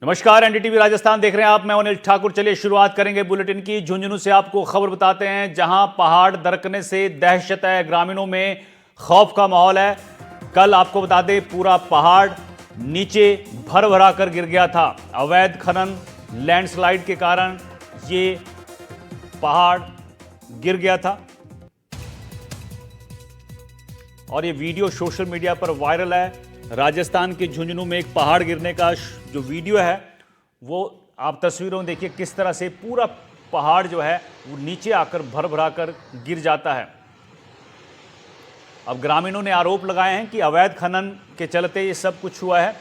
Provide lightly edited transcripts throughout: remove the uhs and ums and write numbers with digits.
नमस्कार, एनडीटीवी राजस्थान देख रहे हैं आप। मैं अनिल ठाकुर। चलिए शुरुआत करेंगे बुलेटिन की। झुंझुनू से आपको खबर बताते हैं, जहां पहाड़ दरकने से दहशत है, ग्रामीणों में खौफ का माहौल है। कल आपको बता दें, पूरा पहाड़ नीचे भर भरा कर गिर गया था। अवैध खनन, लैंडस्लाइड के कारण ये पहाड़ गिर गया था और ये वीडियो सोशल मीडिया पर वायरल है। राजस्थान के झुंझुनू में एक पहाड़ गिरने का जो वीडियो है, वो आप तस्वीरों में देखिए किस तरह से पूरा पहाड़ जो है वो नीचे आकर भर भरा कर गिर जाता है। अब ग्रामीणों ने आरोप लगाए हैं कि अवैध खनन के चलते ये सब कुछ हुआ है।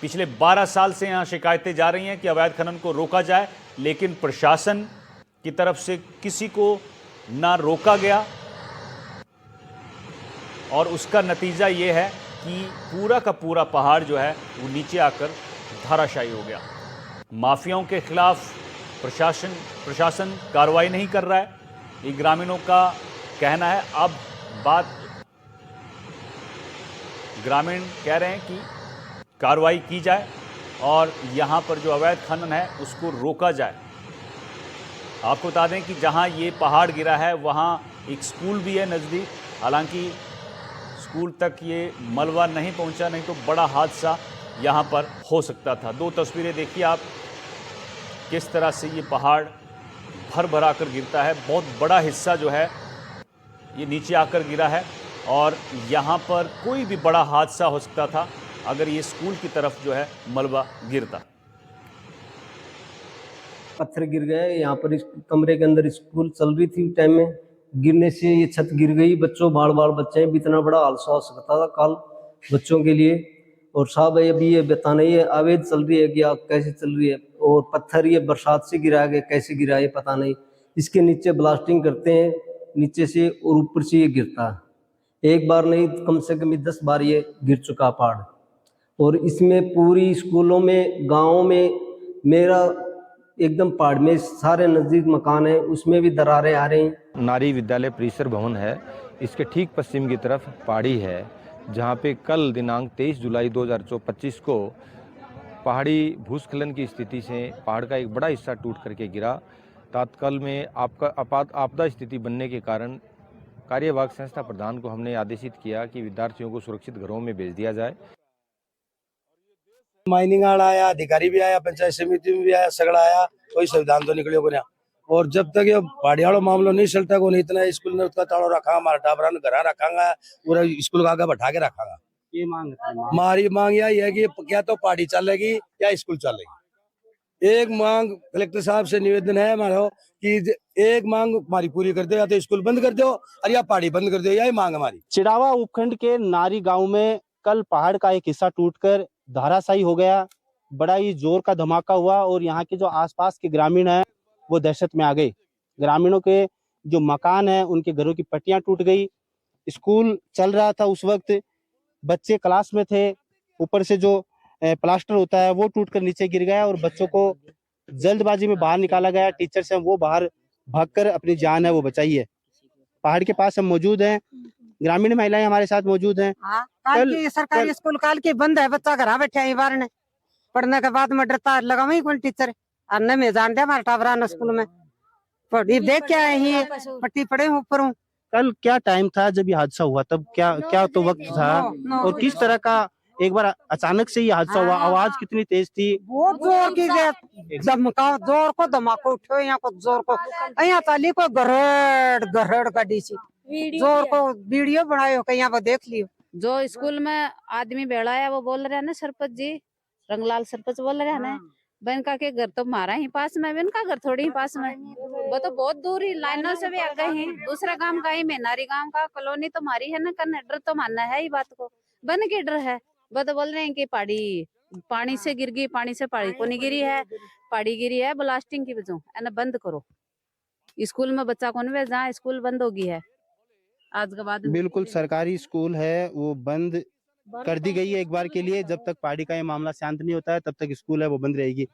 पिछले 12 साल से यहाँ शिकायतें जा रही हैं कि अवैध खनन को रोका जाए, लेकिन प्रशासन की तरफ से किसी को ना रोका गया और उसका नतीजा ये है कि पूरा का पूरा पहाड़ जो है वो नीचे आकर धराशायी हो गया। माफियाओं के खिलाफ प्रशासन कार्रवाई नहीं कर रहा है, ये ग्रामीणों का कहना है। अब बात ग्रामीण कह रहे हैं कि कार्रवाई की जाए और यहाँ पर जो अवैध खनन है उसको रोका जाए। आपको बता दें कि जहाँ ये पहाड़ गिरा है वहाँ एक स्कूल भी है नज़दीक। हालांकि स्कूल तक ये मलबा नहीं पहुंचा, नहीं तो बड़ा हादसा यहाँ पर हो सकता था। दो तस्वीरें देखिए आप, किस तरह से ये पहाड़ भर भरा कर गिरता है। बहुत बड़ा हिस्सा जो है ये नीचे आकर गिरा है और यहाँ पर कोई भी बड़ा हादसा हो सकता था अगर ये स्कूल की तरफ जो है मलबा गिरता। पत्थर गिर गए यहाँ पर। इस कमरे के अंदर स्कूल चल रही थी टाइम में, गिरने से ये छत गिर गई। बच्चों बाल बाल बच्चे हैं, इतना बड़ा हादसा हो सकता था कल बच्चों के लिए। और साहब अभी ये बताना, ये अवैध चल रही है कि आप कैसे चल रही है। और पत्थर ये बरसात से गिरा गया, कैसे गिरा है पता नहीं। इसके नीचे ब्लास्टिंग करते हैं नीचे से और ऊपर से ये गिरता है। एक बार नहीं, कम से कम 10 बार ये गिर चुका पहाड़। और इसमें पूरी स्कूलों में, गाँव में, मेरा एकदम पहाड़ में सारे नजदीक मकान है, उसमें भी दरारें आ रही हैं। नारी विद्यालय परिसर भवन है, इसके ठीक पश्चिम की तरफ पहाड़ी है, जहां पे कल दिनांक 23 जुलाई 2025 को पहाड़ी भूस्खलन की स्थिति से पहाड़ का एक बड़ा हिस्सा टूट करके गिरा। तत्काल में आपदा स्थिति बनने के कारण कार्यवाहक संस्था प्रधान को हमने आदेशित किया कि विद्यार्थियों को सुरक्षित घरों में भेज दिया जाए। माइनिंग वाला आया, अधिकारी भी आया, पंचायत समिति में भी आया, सगड़ा आया, कोई संविधान तो निकले को नहीं। और जब तक ये पहाड़ी वालों मामलो नहीं चलता को नहीं, इतना स्कूल ने उसका ताड़ो रखा, हमारा टाबरा ने घर रखांगा, पूरा स्कूल का आगे बैठा के रखांगा। ये मांग हमारी मांग यही है कि क्या तो पहाड़ी चलेगी या स्कूल चलेगी। एक मांग कलेक्टर साहब से निवेदन है हमारा कि एक मांग हमारी पूरी कर दो, या तो स्कूल बंद कर दो और या पहाड़ी बंद कर दो, यही मांग हमारी। चिड़ावा उपखंड के नारी गांव में कल पहाड़ का एक हिस्सा टूटकर धराशायी हो गया। बड़ा ही जोर का धमाका हुआ और यहाँ के जो आसपास के ग्रामीण हैं वो दहशत में आ गए। ग्रामीणों के जो मकान हैं उनके घरों की पट्टियां टूट गई। स्कूल चल रहा था उस वक्त, बच्चे क्लास में थे, ऊपर से जो प्लास्टर होता है वो टूटकर नीचे गिर गया और बच्चों को जल्दबाजी में बाहर निकाला गया। टीचर से वो बाहर भागकर अपनी जान है वो बचाई है। पहाड़ के पास हम मौजूद हैं, ग्रामीण महिलाएं हमारे साथ मौजूद हैं। काल की सरकारी स्कूल काल की बंद है, बच्चा घर बैठे हैं बाहर ने पढ़ने के बाद में डरता लगा वही कौन टीचर अन्य में जान दे हमारा टाबरा स्कूल में पढ़ी देख क्या है पट्टी पड़े ऊपर हूँ। कल क्या टाइम था जब ये हादसा हुआ, तब क्या तो वक्त था और किस तरह का एक बार अचानक से ये हादसा हुआ? आवाज कितनी तेज थी? बहुत जोर की धमका, जोर को धमाका उठो यहाँ को, जोर को यहाँ ताली को गरड़ गरड़ गाड़ी सी जोर को वीडियो बनायो कहीं यहाँ पर देख लियो। जो स्कूल में आदमी बैठा है वो बोल रहे हैं ना, सरपंच जी रंगलाल सरपंच बोल रहे हैं ना, बनका के घर तो हमारा ही पास में, इनका घर थोड़ी ही पास में, वो तो बहुत दूर ही लाइनों से भी आ गए हैं। दूसरा गांव का ही मेनारी गांव का कॉलोनी तो हमारी है ना, करने डर तो मानना है ही बात को, बन के डर है। वो तो बोल रहे हैं कि पहाड़ी पानी से गिर गई, पानी से पहाड़ी को नहीं गिरी है, पहाड़ी गिरी है ब्लास्टिंग की वजह है। बंद करो स्कूल में बच्चा को नहीं भेजा, स्कूल बंद होगी है आज के बाद। बिल्कुल सरकारी स्कूल है वो बंद कर दी गई है एक बार के लिए। जब तक पहाड़ी का ये मामला शांत नहीं होता है तब तक स्कूल है वो बंद रहेगी।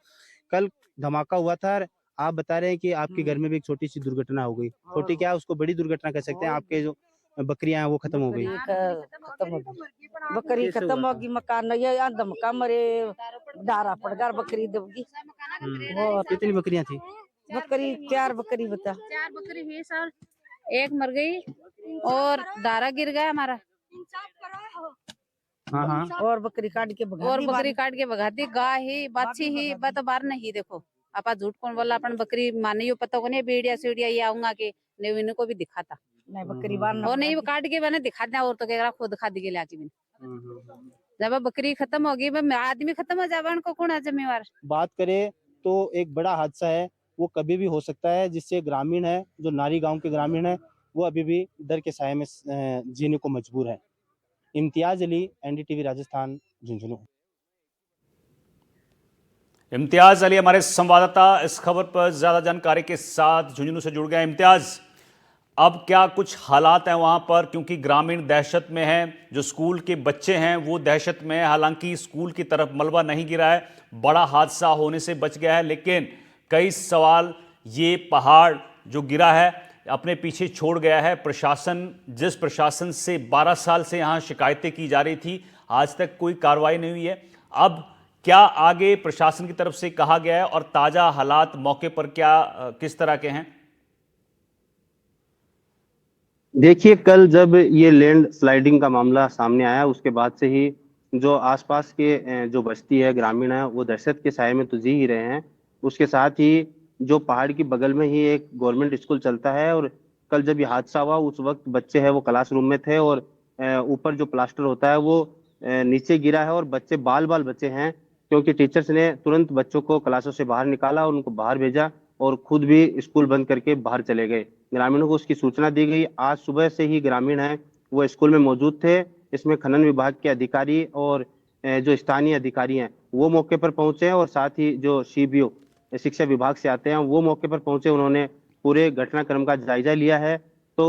कल धमाका हुआ था, आप बता रहे हैं कि आपके घर में भी एक छोटी सी दुर्घटना हो गई। छोटी क्या, उसको बड़ी दुर्घटना कह सकते हैं। आपके जो बकरियां हैं वो खत्म हो गई। खत्म हो गई, बकरी खत्म होगी, मकान नहीं है, आंधम का मरे डारा पड़ गया, बकरी दबगी। कितनी बकरियां थी? बकरी 4 बकरी बता, 4 बकरी हुई सर, एक मर गई और दारा गिर गया हमारा। हाँ हाँ। और बकरी काट के भगा और दी बकरी काट के भगा दी, गाय ही बाछी ही बत बार नहीं। देखो आपा झूठ कौन बोला, अपन बकरी मानियो पता को नहीं, बेड़िया सीढ़िया ये आऊंगा के ने इनको भी दिखाता नहीं, बकरी बार और नहीं वो काट के मैंने दिखा दिया, और तो कह रहा खुद दिखा दी गया कि जब बकरी खत्म होगी आदमी खत्म हो जाए, उनको कौन है जिम्मेवार। बात करें तो एक बड़ा हादसा है, वो कभी भी हो सकता है, जिससे ग्रामीण है, जो नारी गांव के ग्रामीण है, वो अभी भी डर के साए में जीने को मजबूर है। इम्तियाज अली, एनडीटीवी राजस्थान, झुंझुनू। इम्तियाज अली हमारे संवाददाता इस खबर पर ज्यादा जानकारी के साथ झुंझुनू से जुड़ गए। इम्तियाज, अब क्या कुछ हालात हैं वहां पर, क्योंकि ग्रामीण दहशत में हैं, जो स्कूल के बच्चे हैं वो दहशत में है। हालांकि स्कूल की तरफ मलबा नहीं गिरा है, बड़ा हादसा होने से बच गया है, लेकिन कई सवाल ये पहाड़ जो गिरा है अपने पीछे छोड़ गया है। प्रशासन, जिस प्रशासन से 12 साल से यहाँ शिकायतें की जा रही थी, आज तक कोई कार्रवाई नहीं हुई है। अब क्या आगे प्रशासन की तरफ से कहा गया है और ताजा हालात मौके पर क्या किस तरह के हैं? देखिए, कल जब ये लैंड स्लाइडिंग का मामला सामने आया, उसके बाद से ही जो आसपास के जो बस्ती है, ग्रामीण है, वो दहशत के साए में तो जी ही रहे हैं। उसके साथ ही जो पहाड़ की बगल में ही एक गवर्नमेंट स्कूल चलता है, और कल जब ये हादसा हुआ उस वक्त बच्चे हैं वो क्लासरूम में थे, और ऊपर जो प्लास्टर होता है वो नीचे गिरा है, और बच्चे बाल बच्चे हैं, क्योंकि टीचर्स ने तुरंत बच्चों को क्लासों से बाहर निकाला और उनको बाहर भेजा, और खुद भी स्कूल बंद करके बाहर चले गए। ग्रामीणों को उसकी सूचना दी गई। आज सुबह से ही ग्रामीण हैं वो स्कूल में मौजूद थे। इसमें खनन विभाग के अधिकारी और जो स्थानीय अधिकारी हैं वो मौके पर पहुंचे हैं, और साथ ही जो सीबीओ शिक्षा विभाग से आते हैं वो मौके पर पहुंचे। उन्होंने पूरे घटनाक्रम का जायजा लिया है। तो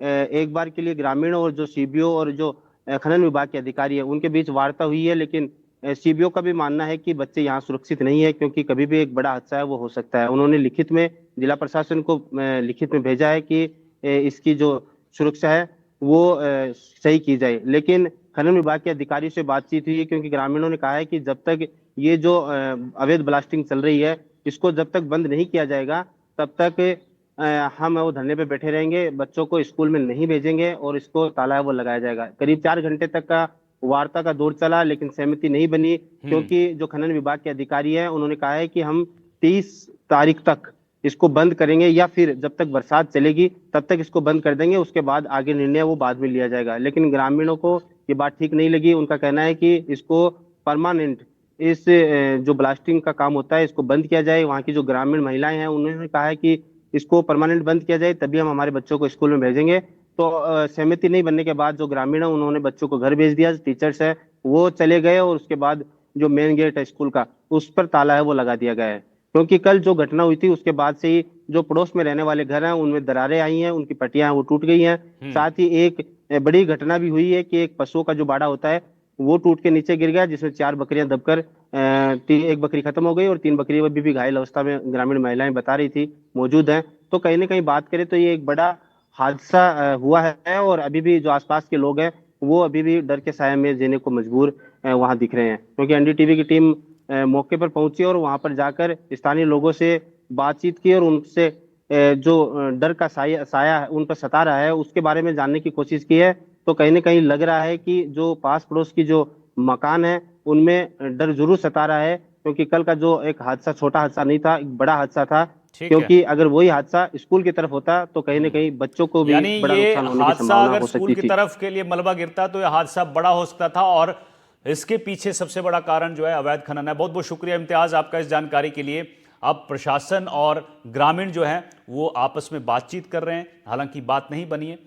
एक बार के लिए ग्रामीण और जो सीबीओ और जो खनन विभाग के अधिकारी है उनके बीच वार्ता हुई है, लेकिन सीबीओ का भी मानना है कि बच्चे यहाँ सुरक्षित नहीं है, क्योंकि कभी भी एक बड़ा हादसा है वो हो सकता है। उन्होंने लिखित में जिला प्रशासन को लिखित में भेजा है कि इसकी जो सुरक्षा है वो सही की जाए। लेकिन खनन विभाग के अधिकारियों से बातचीत हुई है, क्योंकि ग्रामीणों ने कहा है कि जब तक ये जो अवैध ब्लास्टिंग चल रही है इसको जब तक बंद नहीं किया जाएगा तब तक हम वो धरने पे बैठे रहेंगे, बच्चों को स्कूल में नहीं भेजेंगे और इसको ताला वो लगाया जाएगा। करीब 4 घंटे तक का वार्ता का दौर चला, लेकिन सहमति नहीं बनी, क्योंकि जो खनन विभाग के अधिकारी हैं उन्होंने कहा है कि हम 30 तारीख तक इसको बंद करेंगे, या फिर जब तक बरसात चलेगी तब तक इसको बंद कर देंगे, उसके बाद आगे निर्णय वो बाद में लिया जाएगा। लेकिन ग्रामीणों को ये बात ठीक नहीं लगी। उनका कहना है कि इसको परमानेंट इस जो ब्लास्टिंग का काम होता है इसको बंद किया जाए। वहाँ की जो ग्रामीण महिलाएं हैं उन्होंने कहा है कि इसको परमानेंट बंद किया जाए, तभी हम हमारे बच्चों को स्कूल में भेजेंगे। तो सहमति नहीं बनने के बाद जो ग्रामीण है उन्होंने बच्चों को घर भेज दिया। टीचर्स है वो चले गए, और उसके बाद जो मेन गेट है स्कूल का उस पर ताला है वो लगा दिया गया है, क्योंकि कल जो घटना हुई थी उसके बाद से ही जो पड़ोस में रहने वाले घर हैं उनमें दरारें आई हैं, उनकी पट्टियां हैं वो टूट गई हैं। साथ ही एक बड़ी घटना भी हुई है कि एक पशुओं का जो बाड़ा होता है वो टूट के नीचे गिर गया, जिसमें 4 बकरियां दबकर एक बकरी खत्म हो गई, और 3 बकरी अभी भी घायल अवस्था में ग्रामीण महिलाएं बता रही थी मौजूद हैं। तो कहीं ना कहीं बात करें तो ये एक बड़ा हादसा हुआ है, और अभी भी जो आसपास के लोग हैं वो अभी भी डर के साए में जीने को मजबूर वहां दिख रहे हैं, क्योंकि एनडीटीवी की टीम मौके पर पहुंची और वहां पर जाकर स्थानीय लोगों से बातचीत की, और उनसे जो डर का साया उन पर सता रहा है उसके बारे में जानने की कोशिश की है। तो कहीं ना कहीं लग रहा है कि जो पास पड़ोस की जो मकान है उनमें डर जरूर सता रहा है, क्योंकि कल का जो एक हादसा छोटा हादसा नहीं था, एक बड़ा हादसा था। क्योंकि अगर वही हादसा स्कूल की तरफ होता तो कहीं ना कहीं बच्चों को भी बड़ा नुकसान होने की संभावना हो सकती थी। अगर स्कूल की तरफ के लिए मलबा गिरता तो यह हादसा बड़ा हो सकता था, और इसके पीछे सबसे बड़ा कारण जो है अवैध खनन है। बहुत बहुत शुक्रिया इम्तियाज आपका इस जानकारी के लिए। अब प्रशासन और ग्रामीण जो है वो आपस में बातचीत कर रहे हैं, हालांकि बात नहीं बनी है।